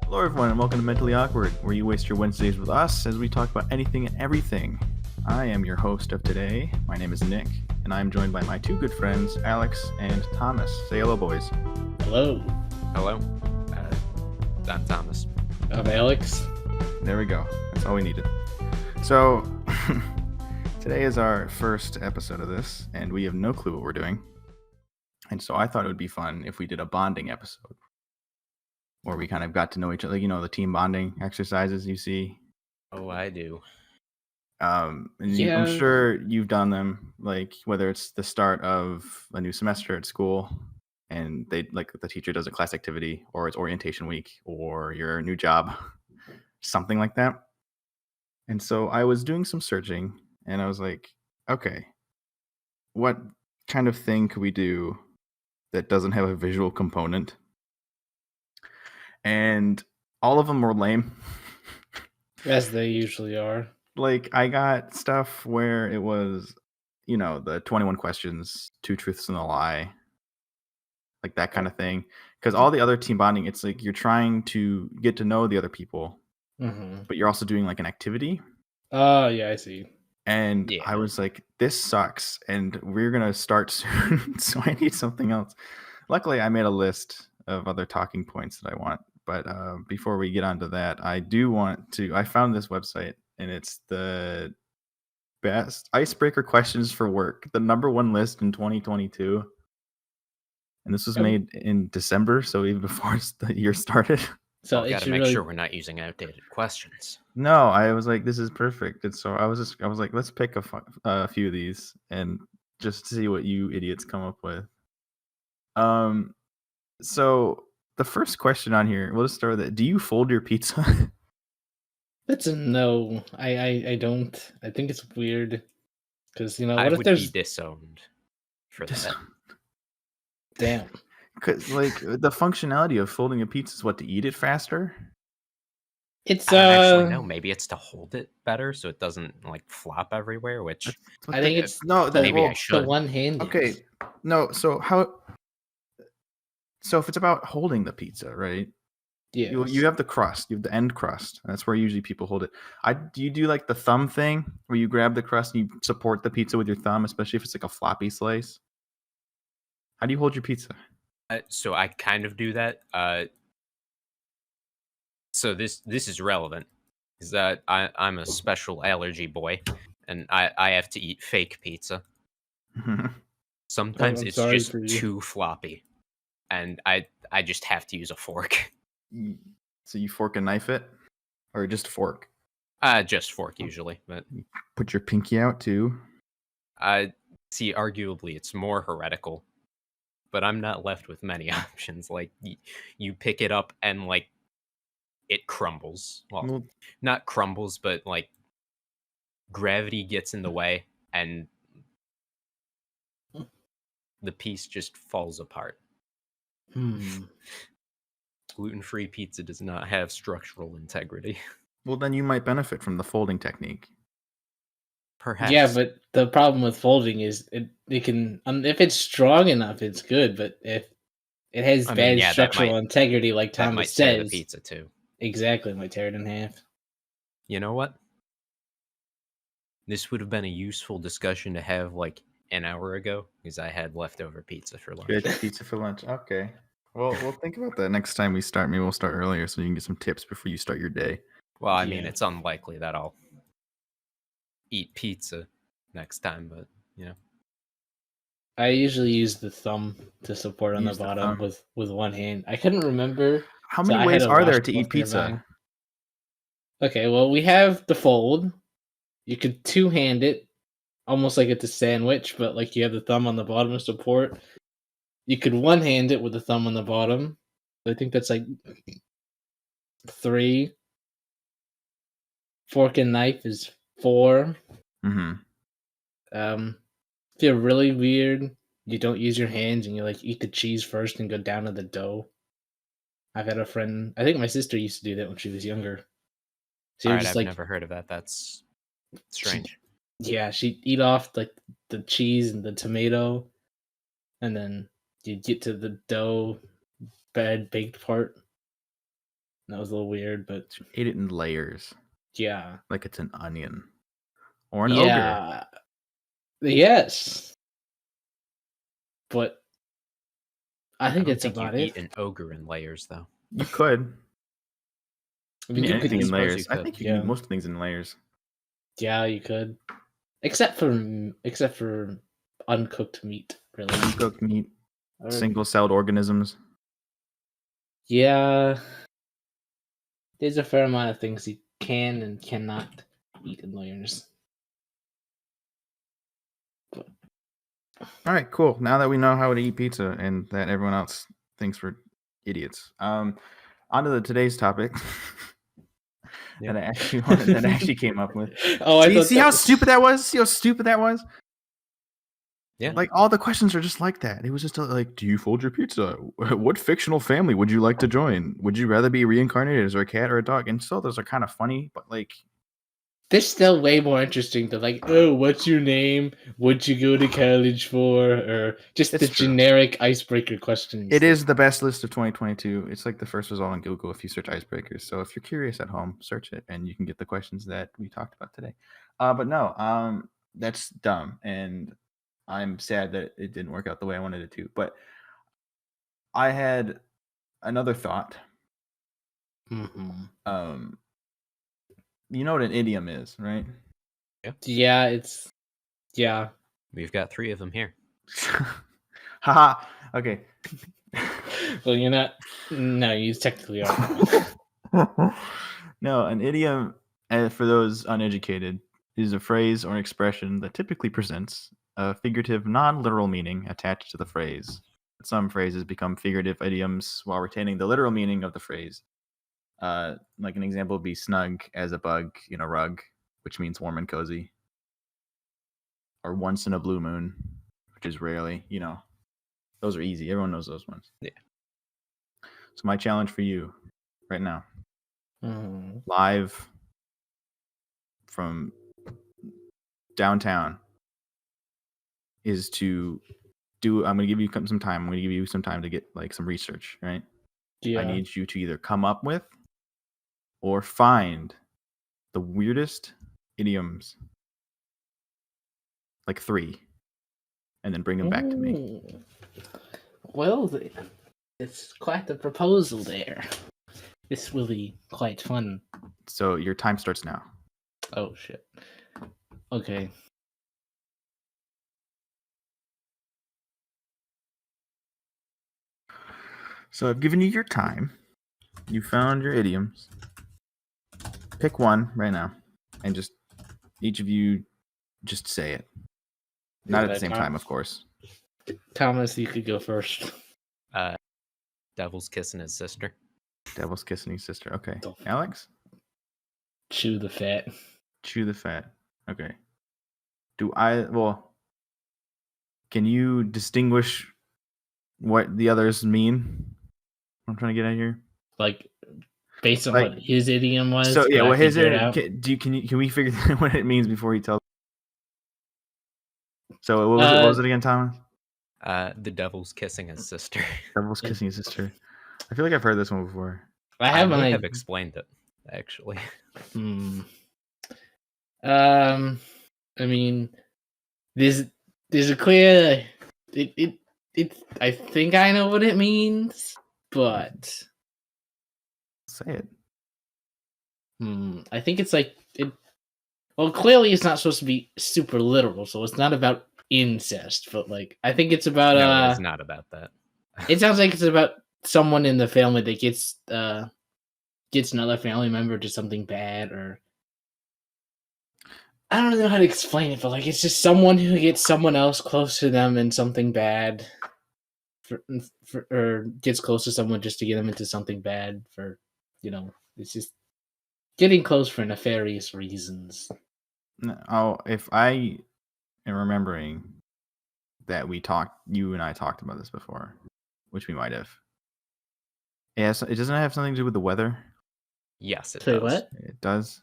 Hello, everyone, and welcome to Mentally Awkward, where you waste your Wednesdays with us as we talk about anything and everything. I am your host of today. My name is Nick, and I am joined by my two good friends, Alex and Thomas. Say hello, boys. Hello. Hello. I'm Thomas. I'm Alex. There we go. That's all we needed. So, today is our first episode of this, and we have no clue what we're doing. And so I thought it would be fun if we did a bonding episode, where we kind of got to know each other, you know, the team bonding exercises you see. Oh, I do. I'm Yeah. sure you've done them, like whether it's the start of a new semester at school and they like the teacher does a class activity, or it's orientation week, or your new job, something like that. And so I was doing some searching and I was like, okay, what kind of thing could we do that doesn't have a visual component? And all of them were lame. As they usually are. Like, I got stuff where it was, you know, the 21 questions, 2 truths and a lie, like that kind of thing. Because all the other team bonding, it's like you're trying to get to know the other people, but you're also doing like an activity. Oh, yeah, I see. And Yeah. I was like, this sucks, and we're going to start soon, so I need something else. Luckily, I made a list of other talking points that I want. But before we get onto that, I found this website, and it's the best icebreaker questions for work, the number one list in 2022. And this was made in December, so even before the year started. So Got to make sure we're not using outdated questions. No, I was like, this is perfect. And so I was like, let's pick a few of these and just see what you idiots come up with. So the first question on here, we'll just start with it. Do you fold your pizza? That's a no. I don't. I think it's weird. Because, you know, I what if would there's... be disowned for that. Damn. Because like the functionality of folding a pizza is what, to eat it faster? It's, I don't actually know. Maybe it's to hold it better so it doesn't like flop everywhere, which I think it's maybe I the should. one-handed. Okay, no, so if it's about holding the pizza, right? Yeah. You have the crust, you have the end crust. That's where usually people hold it. Do you do like the thumb thing where you grab the crust and you support the pizza with your thumb, especially if it's like a floppy slice? How do you hold your pizza? So I kind of do that. So this is relevant, is that I'm a special allergy boy, and I have to eat fake pizza. Sometimes I'm it's sorry just for you. too floppy, and I just have to use a fork. So you fork and knife it, or just fork? Just fork usually, but Put your pinky out too. see, arguably it's more heretical, but I'm not left with many options. Like you pick it up and like it crumbles. Well, not crumbles, but like gravity gets in the way and the piece just falls apart. Gluten-free pizza does not have structural integrity. Well, then you might benefit from the folding technique. Perhaps. Yeah, but the problem with folding is it can... if it's strong enough, it's good, but if it has bad structural integrity, like that Thomas might says... tear the pizza too. Exactly, might tear it in half. You know what? This would have been a useful discussion to have like an hour ago, because I had leftover pizza for lunch. Good pizza for lunch. Okay. Well, we'll think about that next time we start. Maybe we'll start earlier so you can get some tips before you start your day. Well, I mean, it's unlikely that I'll eat pizza next time, but you know. I usually use the thumb to support on the bottom with one hand. I couldn't remember. How many ways are there to eat pizza? Nearby. Okay, well, we have the fold. You could two-hand it, almost like it's a sandwich, but like you have the thumb on the bottom to support. You could one-hand it with the thumb on the bottom. I think that's like 3. Fork and knife is 4. If you're really weird, you don't use your hands and you like eat the cheese first and go down to the dough. I've had a friend, I think my sister used to do that when she was younger. So I've never heard of that. That's strange. She'd eat off like the cheese and the tomato, and then you'd get to the dough, bad baked part. That was a little weird, but Ate it in layers, yeah. like it's an onion or an ogre. Yeah. Yes. But I think don't that's think you about eat it. an ogre in layers, though. You could. I You mean, can eat you could anything in eat, suppose layers. you I could. think you can Yeah. eat most things in layers. yeah, you could. Except for uncooked meat, really. Uncooked meat, Or- single-celled organisms. Yeah. There's a fair amount of things you can and cannot eat in layers. All right, cool. Now that we know how to eat pizza and that everyone else thinks we're idiots, on to today's topic Yeah. that I actually came up with. Oh, I thought See how stupid that was? See how stupid that was? Yeah. Like all the questions are just like that. It was just like, do you fold your pizza? What fictional family would you like to join? Would you rather be reincarnated as a cat or a dog? And so those are kind of funny, but like, This is still way more interesting than like, oh, what's your name? What'd you go to college for? Or just It's the true. generic icebreaker questions. it is the best list of 2022. It's like the first result on Google if you search icebreakers. So if you're curious at home, search it and you can get the questions that we talked about today. But no, that's dumb, and I'm sad that it didn't work out the way I wanted it to. But I had another thought. Mhm. You know what an idiom is, right? Yeah, yeah. We've got 3 of them here. Haha. Okay. Well, you're not. No, you technically are. No, an idiom, for those uneducated, is a phrase or an expression that typically presents a figurative, non-literal meaning attached to the phrase. Some phrases become figurative idioms while retaining the literal meaning of the phrase. Like an example would be snug as a bug in a rug, which means warm and cozy. Or once in a blue moon, which is rarely, those are easy. Everyone knows those ones. Yeah. So my challenge for you right now, Mhm. live from downtown, is to I'm going to give you some time. I'm going to give you some time to get like some research, right? Yeah. I need you to either come up with or find the weirdest idioms, like 3, and then bring them back to me. Ooh. Well, it's quite the proposal there. This will be quite fun. So your time starts now. Oh shit. Okay. So I've given you your time. You found your idioms. Pick one right now, and just each of you just say it. Not at the same time, of course. Thomas, you could go first. Devil's kissing his sister. Devil's kissing his sister. Okay. Don't- Alex? Chew the fat. Chew the fat. Okay. Can you distinguish what the others mean? What I'm trying to get at here. Like, based on Like- what his idiom was. So yeah, could I what his figure it out? can we figure what it means before he tells? So what was it again, Thomas? The devil's kissing his sister. Devil's kissing his sister. I feel like I've heard this one before. I have may an have idea. explained it, actually. I mean, there's a clear. It. I think I know what it means, but Say it. I think it's like it. Well, clearly it's not supposed to be super literal, so it's not about incest. But like, I think it's about No, it's not about that. It sounds like it's about someone in the family that gets another family member to something bad, or I don't know how to explain it, but like it's just someone who gets someone else close to them in something bad, or gets close to someone just to get them into something bad for, it's just getting close for nefarious reasons. Oh, if I am remembering that you and I talked about this before, which we might have. Yeah, it doesn't have something to do with the weather. Yes, it Say does. what? It does.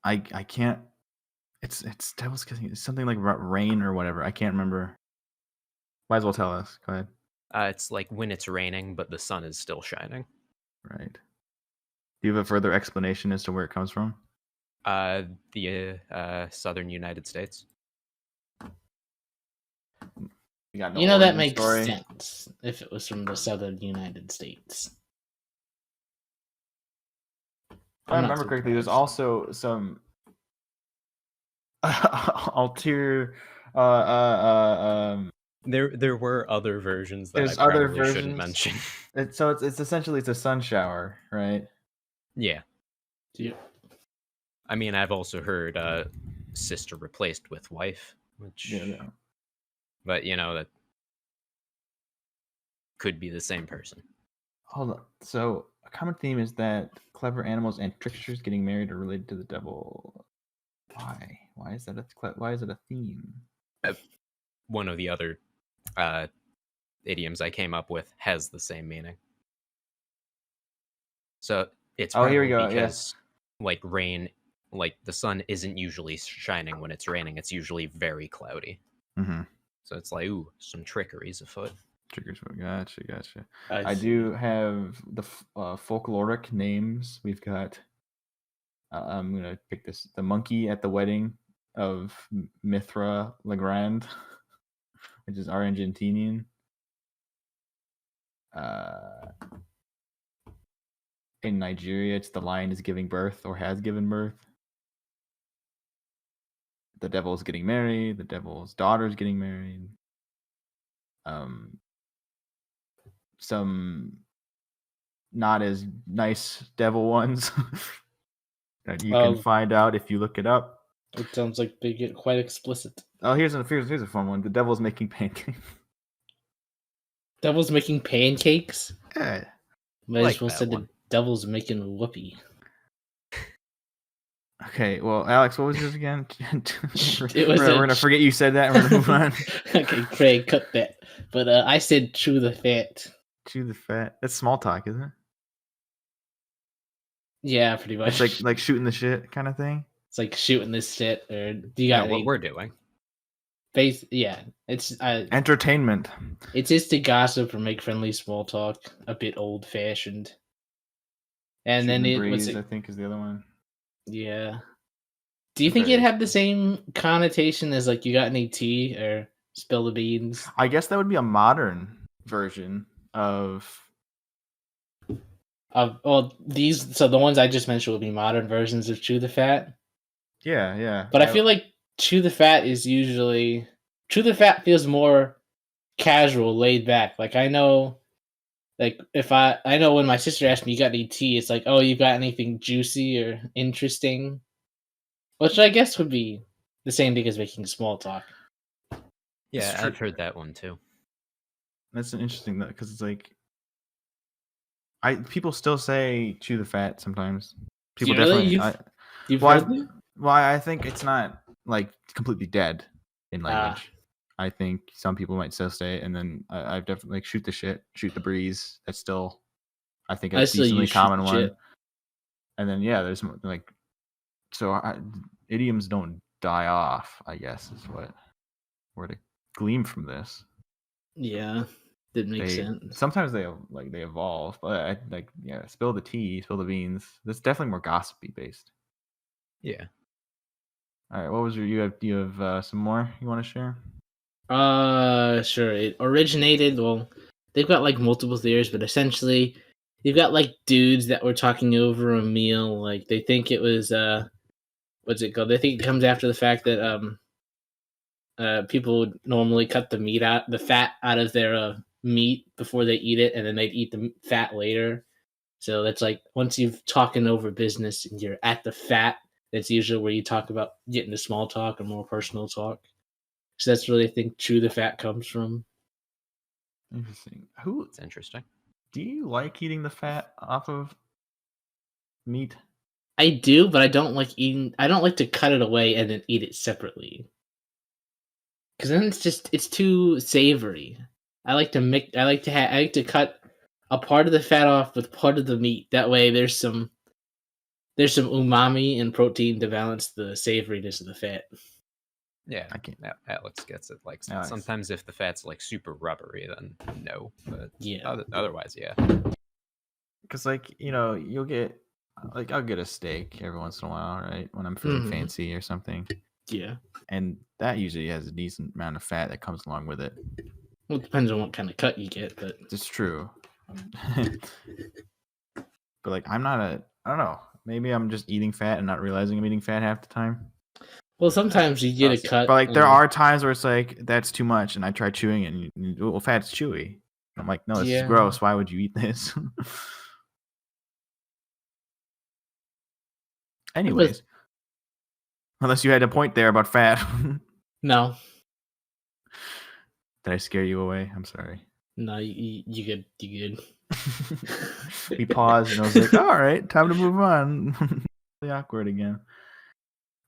I can't. It's devil's kissing. It's something like rain or whatever. I can't remember. Might as well tell us. Go ahead. It's like when it's raining, but the sun is still shining. Right. Do you have a further explanation as to where it comes from? The southern United States. You got no You know, that origin makes story? sense if it was from the southern United States. If I I'm not remember correctly, there's surprised. also some ulterior. There were other versions that I There's other probably shouldn't versions. mention. It's essentially a sun shower, right? Yeah. Do you- I mean, I've also heard sister replaced with wife, which, Yeah. but that could be the same person. Hold on. So a common theme is that clever animals and tricksters getting married are related to the devil. Why? Why is that why is it a theme? One of the other idioms I came up with has the same meaning. So it's Oh, here we probably go. Yeah. because like rain, like the sun isn't usually shining when it's raining. It's usually very cloudy. Mm-hmm. So it's like, ooh, some trickery's afoot. Triggers. Gotcha. I I see. do have the folkloric names. We've got. I'm gonna pick this: the monkey at the wedding of Mithra Legrand, which is Argentinian. In Nigeria, it's the lion is giving birth or has given birth. The devil is getting married. The devil's daughter is getting married. Some not as nice devil ones that you can find out if you look it up. It sounds like they get quite explicit. Oh, here's a fun one. The devil's making pancakes. Devil's making pancakes? Yeah. Might Like as well that say the one. devil's making whoopee. Okay, well, Alex, what was yours again? It was we're gonna forget you said that. And we're gonna move on. Okay, Craig, cut that. But I said chew the fat. Chew the fat. That's small talk, isn't it? Yeah, pretty much. It's like shooting the shit kind of thing. It's like shooting this shit, or do you Yeah, got what any we're doing. face? Yeah, it's Entertainment. it's just to gossip or make friendly small talk, a bit old fashioned. And Shooting then the it was breeze, I think, is the other one. yeah. Do you think it'd have the same connotation as like you got any tea or spill the beans? I guess that would be a modern version of. So the ones I just mentioned would be modern versions of chew the fat. Yeah. But I feel like chew the fat is usually chew the fat feels more casual, laid back. Like I know, like if I know when my sister asked me, "You got any tea?" It's like, "Oh, you got anything juicy or interesting?" Which I guess would be the same thing as making small talk. Yeah, I've heard that one too. That's an interesting because it's like people still say chew the fat sometimes. People Really? definitely. You've heard that? Well, I think it's not like completely dead in language. I think some people might still say it, and then I've definitely like shoot the shit, shoot the breeze. That's still, I think, a decently common one. Shit. And then there's like, so idioms don't die off. I guess is what we're to glean from this. Yeah, that makes sense. Sometimes they evolve, but spill the tea, spill the beans. That's definitely more gossipy based. Yeah. All right, what was you have some more you want to share? Sure. It originated. Well, they've got like multiple theories, but essentially, you've got like dudes that were talking over a meal. Like they think it was what's it called? They think it comes after the fact that people would normally cut the fat out of their meat before they eat it, and then they'd eat the fat later. So that's like once you've talking over business and you're at the fat, that's usually where you talk about getting to small talk or more personal talk. So that's where they think chew the fat comes from. Interesting. It's interesting. Do you like eating the fat off of meat? I do, but I don't like eating. I don't like to cut it away and then eat it separately. Because then it's too savory. I like to cut a part of the fat off with part of the meat. That way, there's some umami and protein to balance the savoriness of the fat. Yeah, I can't. Alex gets it. Like Alex. sometimes if the fat's like super rubbery, then no. But Yeah. otherwise, yeah. Because you'll get I'll get a steak every once in a while, right? When I'm feeling fancy or something. Yeah. And that usually has a decent amount of fat that comes along with it. Well, it depends on what kind of cut you get, but It's true. But I don't know. Maybe I'm just eating fat and not realizing I'm eating fat half the time. well, sometimes you get a cut. But there are times where it's that's too much, and I try chewing it, and well, fat's chewy. I'm like, no, this is gross. Why would you eat this? Anyways, unless you had a point there about fat. No. Did I scare you away? I'm sorry. No, you good. You good. We paused, and I was like, all right, time to move on. Really awkward again.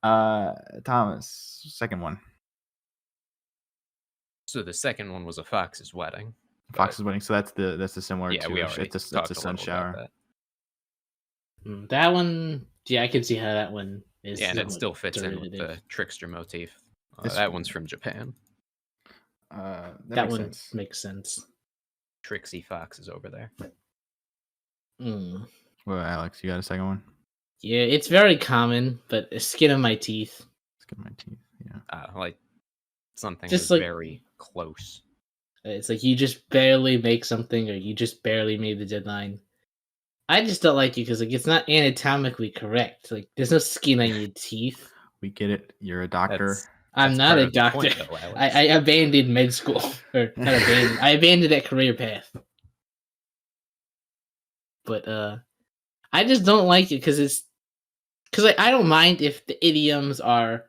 Thomas, second one. So the second one was a fox's wedding. Fox's wedding. So that's the similar. Yeah, we already it's talked a sun little shower. about that. That one, yeah, I can see how that one is. Yeah, and it still fits in with the trickster motif. That one's from Japan. That one sense. makes sense. Trixie Fox is over there. Well, Alex, you got a second one? Yeah, it's very common, but skin of my teeth. Skin of my teeth. Yeah. Like something just that's very close. It's like you just barely make something, or you just barely made the deadline. I just don't like you because it's not anatomically correct. Like there's no skin on your teeth. We get it. You're a doctor. I'm not a doctor. Point, though, I abandoned med school, or not abandoned. I abandoned that career path. But I just don't like it because I don't mind if the idioms are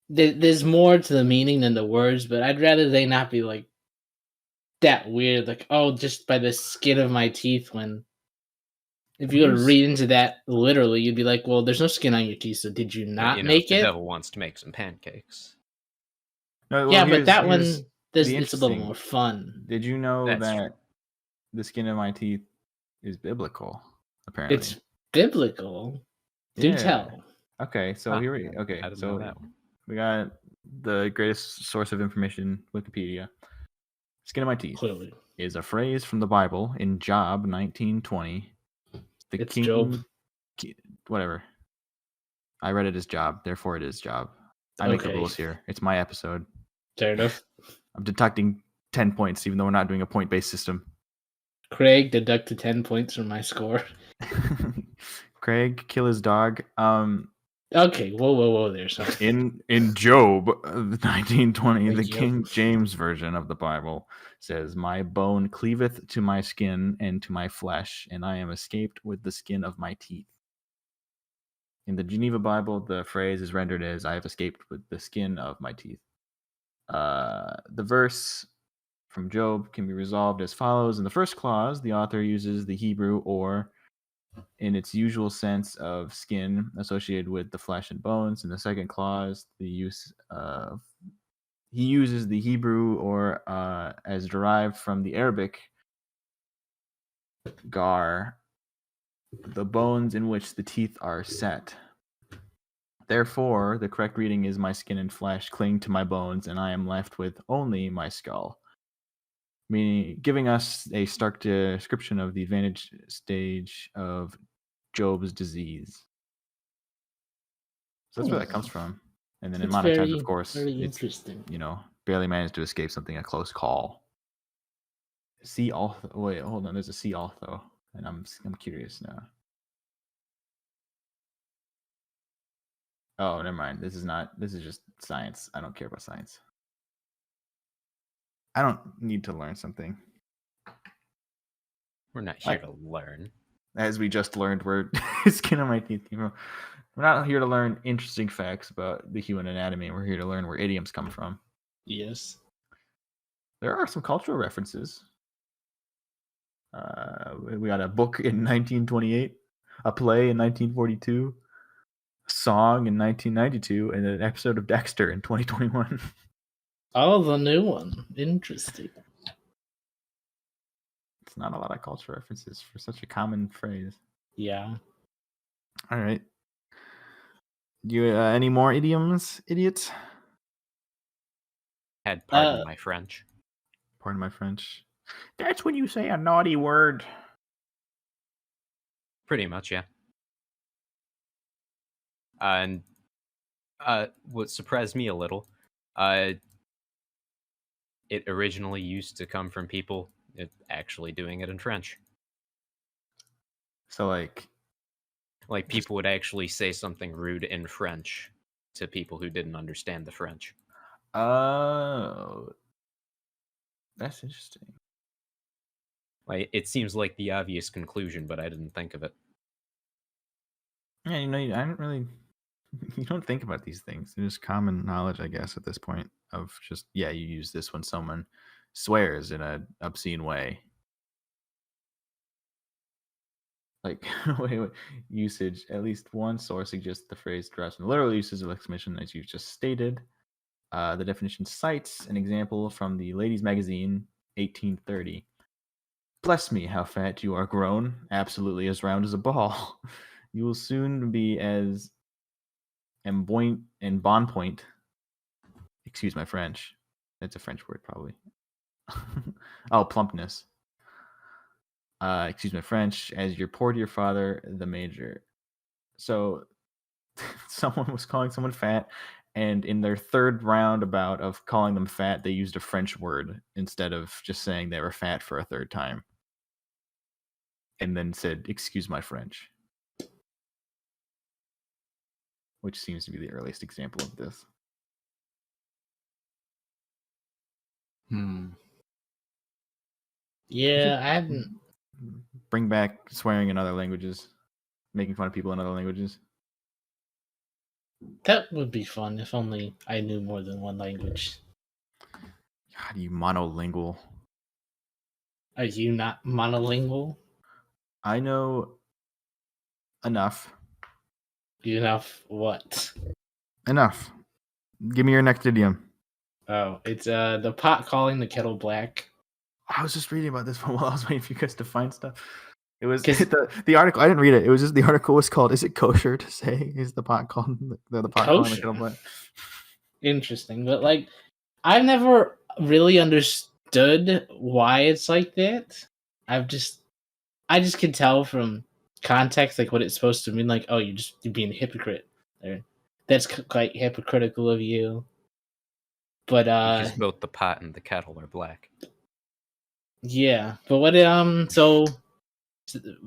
there's more to the meaning than the words, but I'd rather they not be like that weird. Like, oh, just by the skin of my teeth. When if you were to read into that literally, you'd be like, well, there's no skin on your teeth, so did you not make it? The devil wants to make some pancakes. No, well, yeah, but that one, it's a little more fun. Did you know that the skin of my teeth is biblical? Apparently, it's biblical. Do tell. Okay, so here we go. Okay, so we got the greatest source of information, Wikipedia. Skin of my teeth Clearly is a phrase from the Bible in Job 19:20. It's Job. Whatever. I read it as Job, therefore it is Job. I make the rules here. It's my episode. Fair enough. I'm deducting 10 points, even though we're not doing a point-based system. Craig deducted 10 points from my score. Craig, kill his dog. Okay, whoa there. Sorry. In Job 19:20, the King James version of the Bible says, "My bone cleaveth to my skin and to my flesh, and I am escaped with the skin of my teeth." In the Geneva Bible, the phrase is rendered as, "I have escaped with the skin of my teeth." The verse from Job can be resolved as follows. In the first clause, the author uses the Hebrew or in its usual sense of skin associated with the flesh and bones. In the second clause, he uses the Hebrew or as derived from the Arabic gar, the bones in which the teeth are set. Therefore, the correct reading is, "My skin and flesh cling to my bones, and I am left with only my skull," meaning giving us a stark description of the advantage stage of Job's disease. So that's where that comes from. And then in modern times, of course, it's interesting. Barely managed to escape something a close call. See also. Wait, hold on. There's a see also, and I'm curious now. Oh, never mind. This is just science. I don't care about science. I don't need to learn something. We're not here to learn. As we just learned, we're skin on my teeth. We're not here to learn interesting facts about the human anatomy. We're here to learn where idioms come from. Yes. There are some cultural references. We got a book in 1928, a play in 1942, a song in 1992, and an episode of Dexter in 2021. Oh, the new one. Interesting. It's not a lot of cultural references for such a common phrase. Yeah. All right. You any more idioms, idiots? had pardon my French. Pardon my French. That's when you say a naughty word. Pretty much, yeah. And what surprised me a little, uh, it originally used to come from people actually doing it in French. So like People would actually say something rude in French to people who didn't understand the French. oh, that's interesting. It seems like the obvious conclusion, but I didn't think of it. Yeah, I don't really. You don't think about these things. They're just common knowledge, I guess, at this point. Of just you use this when someone swears in an obscene way. Like wait, usage. At least one source suggests the phrase derives from the literal uses of exclamation, as you've just stated. The definition cites an example from the Ladies' Magazine, 1830. Bless me, how fat you are grown, absolutely as round as a ball. You will soon be as emboint and bon point. Excuse my French. That's a French word, probably. Oh, plumpness. Excuse my French, as your poor dear father, the major. So someone was calling someone fat, and in their third roundabout of calling them fat, they used a French word instead of just saying they were fat for a third time. And then said, excuse my French. Which seems to be the earliest example of this. Yeah, I haven't. Bring back swearing in other languages, making fun of people in other languages. That would be fun if only I knew more than one language. God, you monolingual. Are you not monolingual? I know enough. Enough what? Enough. Give me your next idiom. Oh, it's the pot calling the kettle black. I was just reading about this one while I was waiting for you guys to find stuff. It was 'Cause- the article. I didn't read it. It was just the article was called "Is it kosher to say is the pot called the pot calling the Kosher. kettle black?" Interesting, but like I've never really understood why it's like that. I just can tell from context like what it's supposed to mean. Like, oh, you're being a hypocrite. There, that's quite hypocritical of you. But Because both the pot and the kettle are black. yeah. But what so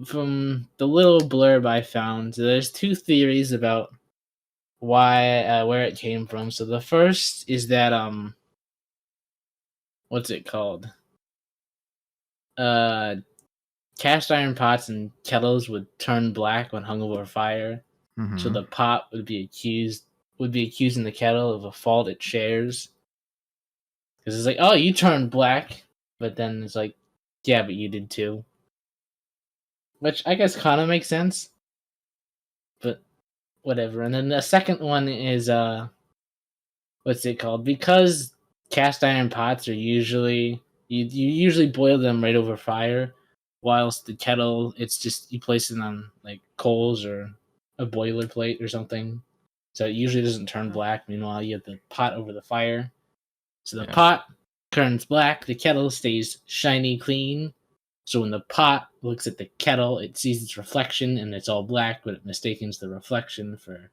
from the little blurb I found, there's two theories about why where it came from. So the first is that what's it called? Cast iron pots and kettles would turn black when hung over fire. Mm-hmm. So the pot would be accusing the kettle of a fault it shares. Because it's like, oh, you turned black, but then it's like, yeah, but you did too. Which I guess kind of makes sense. But whatever. And then the second one is what's it called? Because cast iron pots are usually you usually boil them right over fire, whilst the kettle it's just you place it on like coals or a boiler plate or something. So it usually doesn't turn black. Meanwhile, you have the pot over the fire. So the pot turns black, the kettle stays shiny clean. So when the pot looks at the kettle, it sees its reflection and it's all black, but it mistakes the reflection for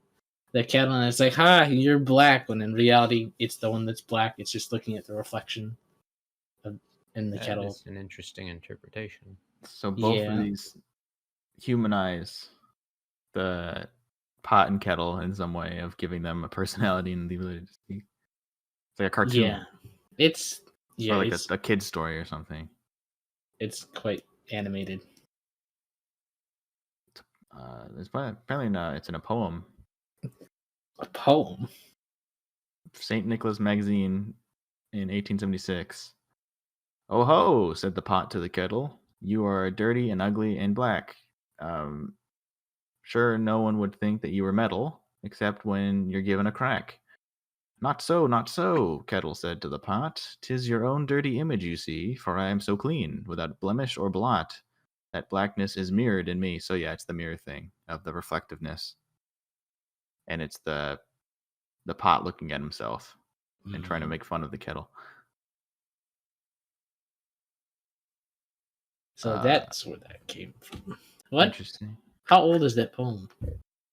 the kettle, and it's like, "Ha, you're black." When in reality, it's the one that's black. It's just looking at the reflection in the kettle. That is an interesting interpretation. So both of Yeah. these humanize the pot and kettle in some way of giving them a personality and the ability to speak. It's like a cartoon. Yeah, it's or like a kid's story or something. It's quite animated. Apparently not. It's in a poem. A poem. St. Nicholas Magazine in 1876. Oh ho, said the pot to the kettle. You are dirty and ugly and black. Sure, no one would think that you were metal, except when you're given a crack. Not so, not so, kettle said to the pot. 'Tis your own dirty image you see, for I am so clean, without blemish or blot. That blackness is mirrored in me. So yeah, it's the mirror thing of the reflectiveness. And it's the pot looking at himself. and trying to make fun of the kettle. So that's where that came from. What? Interesting. How old is that poem?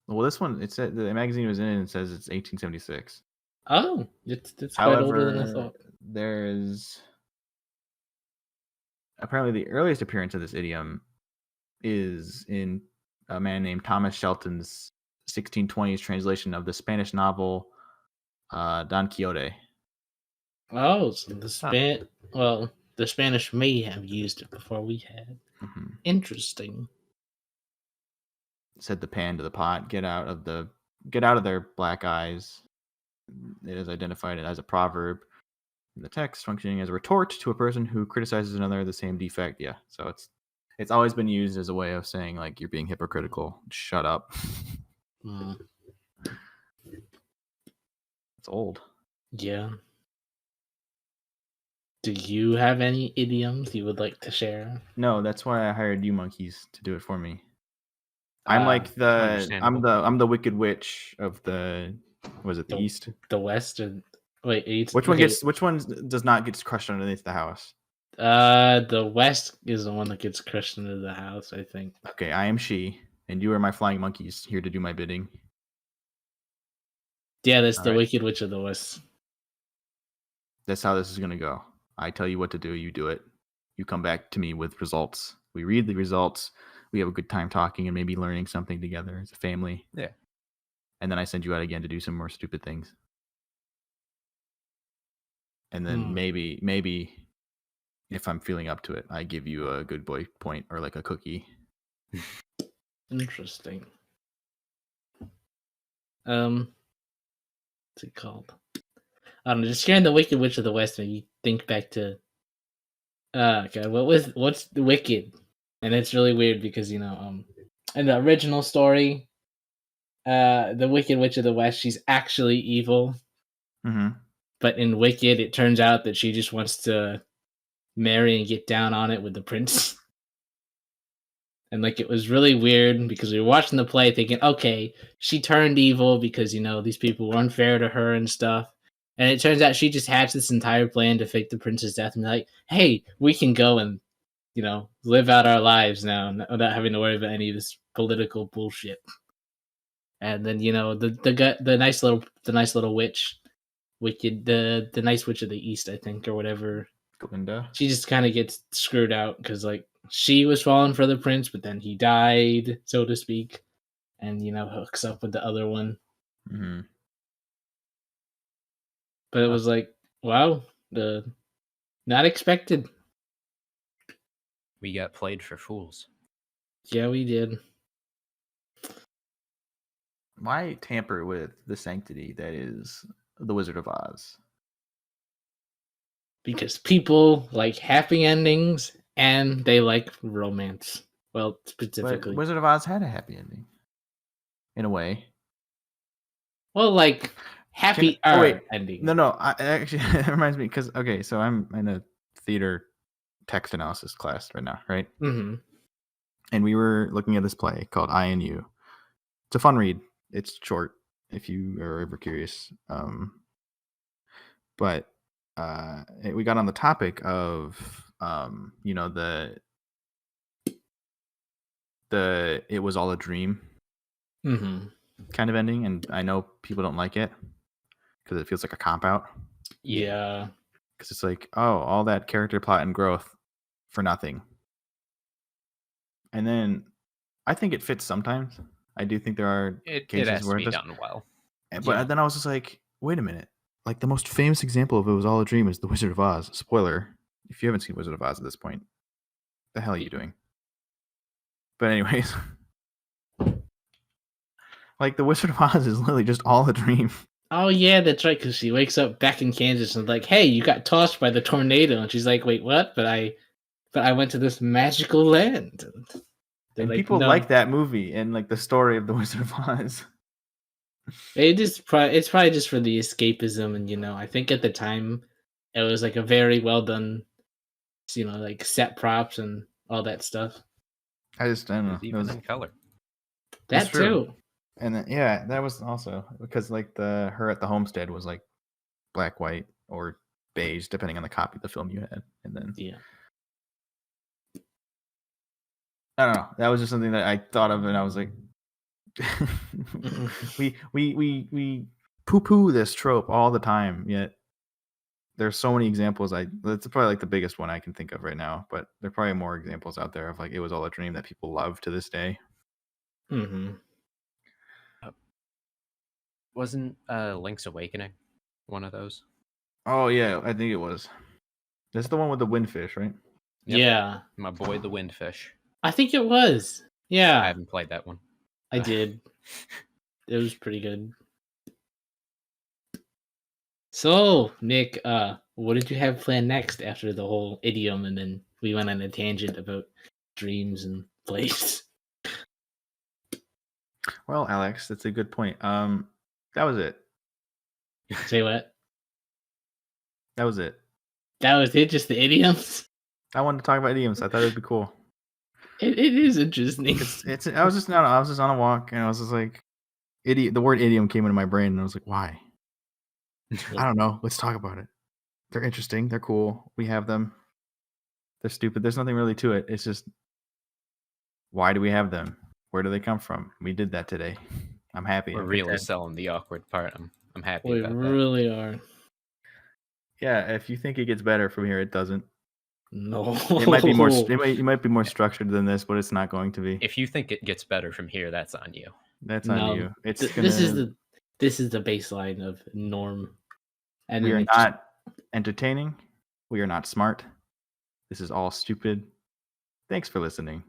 Well, this one, it said the magazine was in it and it says it's 1876. Oh, it's quite older than I However, thought. there's apparently the earliest appearance of this idiom is in a man named Thomas Shelton's 1620s translation of the Spanish novel Don Quixote. Oh, so the Spanish may have used it before we had. Mm-hmm. Interesting. Said the pan to the pot, get out of their black eyes. It is identified as a proverb in the text, functioning as a retort to a person who criticizes another the same defect. Yeah, so it's always been used as a way of saying like you're being hypocritical. Shut up. It's old. Yeah. Do you have any idioms you would like to share? No, that's why I hired you monkeys to do it for me. I'm like Understandable. I'm the wicked witch of the The East? The West or wait, Which one does not get crushed underneath the house? The West is the one that gets crushed into the house, I think. Okay, I am she, and you are my flying monkeys here to do my bidding. Yeah, that's All the right. Wicked Witch of the West. That's how this is gonna go. I tell you what to do, you do it. You come back to me with results. We read the results. We have a good time talking and maybe learning something together as a family. Yeah. And then I send you out again to do some more stupid things. And then maybe if I'm feeling up to it, I give you a good boy point or like a cookie. Interesting. What's it called? I don't know. Just hearing the Wicked Witch of the West, and you think back to, okay, what's the Wicked? And it's really weird because in the original story, the Wicked Witch of the West, she's actually evil. Mm-hmm. But in Wicked, it turns out that she just wants to marry and get down on it with the prince. And like it was really weird because we were watching the play thinking, okay, she turned evil because these people were unfair to her and stuff. And it turns out she just hatched this entire plan to fake the prince's death and be like, hey, we can go and live out our lives now without having to worry about any of this political bullshit. And then the nice little witch, the nice witch of the East, I think, or whatever. Glinda. She just kind of gets screwed out because like she was falling for the prince, but then he died, so to speak, and hooks up with the other one. Mm-hmm. But it was like, wow, not expected. We got played for fools. Yeah, we did. Why tamper with the sanctity that is the Wizard of Oz? Because people like happy endings and they like romance. Well, specifically. But Wizard of Oz had a happy ending. In a way. Well, like happy ending. No. Actually, it reminds me because so I'm in a theater text analysis class right now, right? Mm-hmm. And we were looking at this play called I and You. It's a fun read. It's short if you are ever curious. But we got on the topic of the it was all a dream kind of ending, and I know people don't like it because it feels like a cop out. Yeah, because it's like, oh, all that character plot and growth for nothing. And then I think it fits sometimes. I do think there are cases has where to it be does. done well. But then I was just like, wait a minute. Like the most famous example of it was all a dream is The Wizard of Oz. Spoiler, if you haven't seen Wizard of Oz at this point, the hell are you doing? But anyways, like The Wizard of Oz is literally just all a dream. Oh yeah, that's right. Because she wakes up back in Kansas and like, hey, you got tossed by the tornado, and she's like, wait, what? But I went to this magical land. And like, people like that movie and like the story of The Wizard of Oz. It's probably just for the escapism, and I think at the time it was like a very well done, like set props and all that stuff. I don't know. Even in color. That too. And then, that was also because like her at the homestead was like black, white, or beige, depending on the copy of the film you had. And then Yeah. I don't know. That was just something that I thought of, and I was like, we poo-poo this trope all the time, yet there's so many examples. That's probably like the biggest one I can think of right now, but there are probably more examples out there of like it was all a dream that people love to this day. Mm-hmm. Wasn't Link's Awakening one of those? Oh yeah, I think it was. That's the one with the windfish, right? Yep. Yeah. My boy the Windfish. I think it was. Yeah. I haven't played that one. I did. It was pretty good. So, Nick, what did you have planned next after the whole idiom, and then we went on a tangent about dreams and place? Well, Alex, that's a good point. That was it. Say what? That was it. That was it? Just the idioms? I wanted to talk about idioms. I thought it'd be cool. It is interesting. I was just on a walk, and I was just like, idiot. The word idiom came into my brain, and I was like, why? I don't know. Let's talk about it. They're interesting. They're cool. We have them. They're stupid. There's nothing really to it. It's just, why do we have them? Where do they come from? We did that today. I'm happy. We're really selling the awkward part. I'm happy We about that. really are. Yeah, if you think it gets better from here, it doesn't. No. It might be more. It might be more structured than this, but it's not going to be. If you think it gets better from here, that's on you. That's on No, you. It's This is the baseline of norm. And we then are it's not entertaining. We are not smart. This is all stupid. Thanks for listening.